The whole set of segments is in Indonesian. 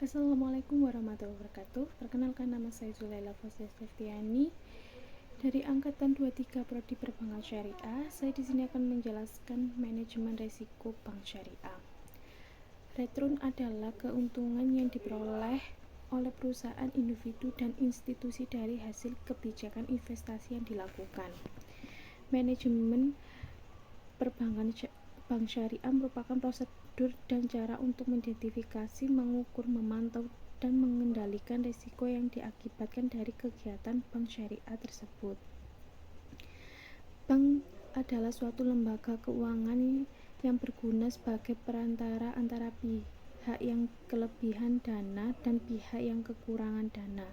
Assalamualaikum warahmatullahi wabarakatuh. Perkenalkan, nama saya Zulaila Fauziah Septiani dari angkatan 23 Prodi Perbankan Syariah. Saya di sini akan menjelaskan manajemen risiko bank syariah. Return adalah keuntungan yang diperoleh oleh perusahaan, individu, dan institusi dari hasil kebijakan investasi yang dilakukan. Manajemen perbankan bank syariah merupakan prosedur dan cara untuk mengidentifikasi, mengukur, memantau, dan mengendalikan risiko yang diakibatkan dari kegiatan bank syariah tersebut. Bank adalah suatu lembaga keuangan yang berguna sebagai perantara antara pihak yang kelebihan dana dan pihak yang kekurangan dana.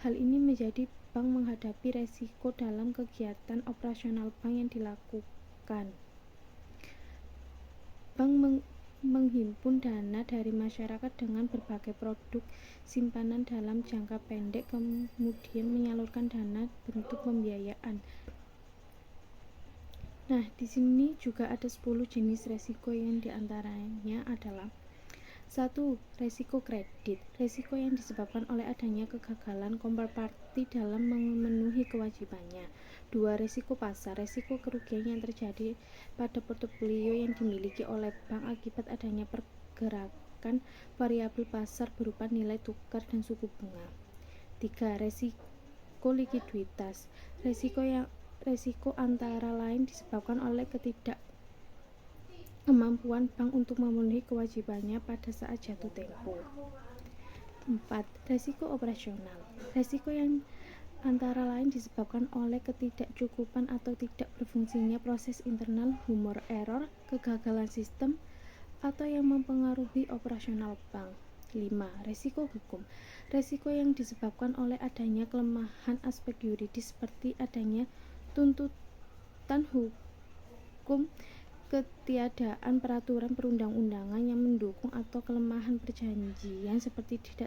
Hal ini menjadi bank menghadapi risiko dalam kegiatan operasional bank yang dilakukan. Bank menghimpun dana dari masyarakat dengan berbagai produk simpanan dalam jangka pendek, kemudian menyalurkan dana bentuk pembiayaan. Nah, di sini juga ada 10 jenis resiko yang diantaranya adalah 1. Resiko kredit. Resiko yang disebabkan oleh adanya kegagalan counterparty dalam memenuhi kewajibannya. 2. Resiko pasar. Resiko kerugian yang terjadi pada portofolio yang dimiliki oleh bank akibat adanya pergerakan variabel pasar berupa nilai tukar dan suku bunga. 3. Resiko likuiditas. Resiko antara lain disebabkan oleh kemampuan bank untuk memenuhi kewajibannya pada saat jatuh tempo. 4. Resiko operasional. Resiko yang antara lain disebabkan oleh ketidakcukupan atau tidak berfungsinya proses internal, human error, kegagalan sistem, atau yang mempengaruhi operasional bank. 5. Resiko hukum. Resiko yang disebabkan oleh adanya kelemahan aspek yuridis seperti adanya tuntutan hukum, ketiadaan peraturan perundang-undangan yang mendukung, atau kelemahan perjanjian seperti tidak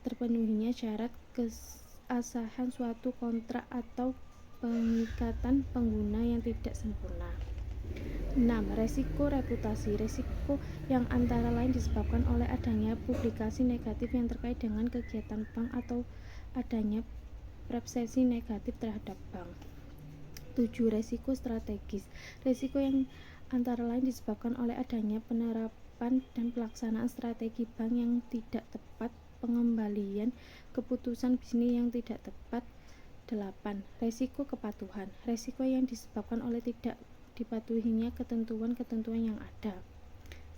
terpenuhinya syarat keabsahan suatu kontrak atau pengikatan pengguna yang tidak sempurna. 6. Resiko reputasi. Resiko yang antara lain disebabkan oleh adanya publikasi negatif yang terkait dengan kegiatan bank atau adanya persepsi negatif terhadap bank. 7. Resiko strategis. Resiko yang antara lain disebabkan oleh adanya penerapan dan pelaksanaan strategi bank yang tidak tepat, pengembalian keputusan bisnis yang tidak tepat. 8. Resiko kepatuhan. Resiko yang disebabkan oleh tidak dipatuhinya ketentuan-ketentuan yang ada.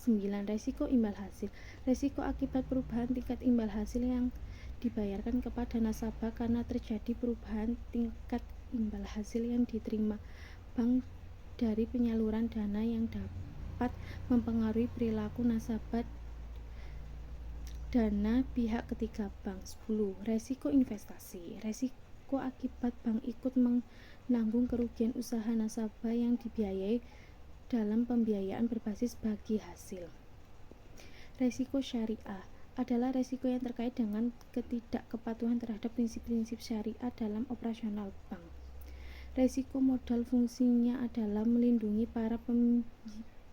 9. Resiko imbal hasil. Resiko akibat perubahan tingkat imbal hasil yang dibayarkan kepada nasabah karena terjadi perubahan tingkat imbal hasil yang diterima bank dari penyaluran dana yang dapat mempengaruhi perilaku nasabah dana pihak ketiga bank. 10. Resiko investasi. Resiko akibat bank ikut menanggung kerugian usaha nasabah yang dibiayai dalam pembiayaan berbasis bagi hasil. Resiko syariah adalah resiko yang terkait dengan ketidakkepatuhan terhadap prinsip-prinsip syariah dalam operasional bank. Resiko modal fungsinya adalah melindungi para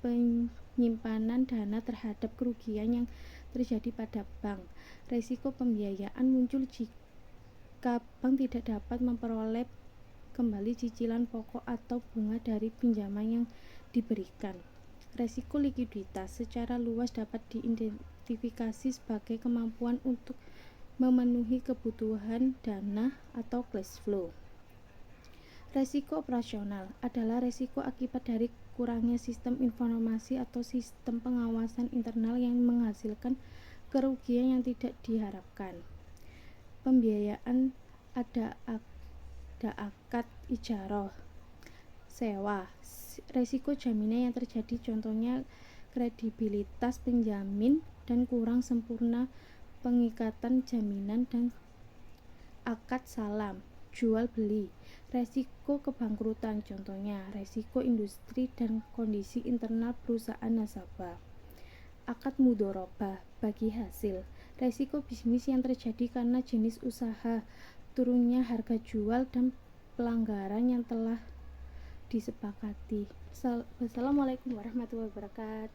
penyimpanan dana terhadap kerugian yang terjadi pada bank. Resiko pembiayaan muncul jika bank tidak dapat memperoleh kembali cicilan pokok atau bunga dari pinjaman yang diberikan. Resiko likuiditas secara luas dapat diidentifikasi sebagai kemampuan untuk memenuhi kebutuhan dana atau cash flow. Resiko operasional adalah resiko akibat dari kurangnya sistem informasi atau sistem pengawasan internal yang menghasilkan kerugian yang tidak diharapkan. Pembiayaan ada akad ijarah, sewa. Resiko jaminan yang terjadi contohnya kredibilitas penjamin dan kurang sempurna pengikatan jaminan, dan akad salam jual beli. Resiko kebangkrutan contohnya resiko industri dan kondisi internal perusahaan nasabah. Akad mudharabah bagi hasil. Resiko bisnis yang terjadi karena jenis usaha, turunnya harga jual, dan pelanggaran yang telah disepakati. Wassalamualaikum warahmatullahi wabarakatuh.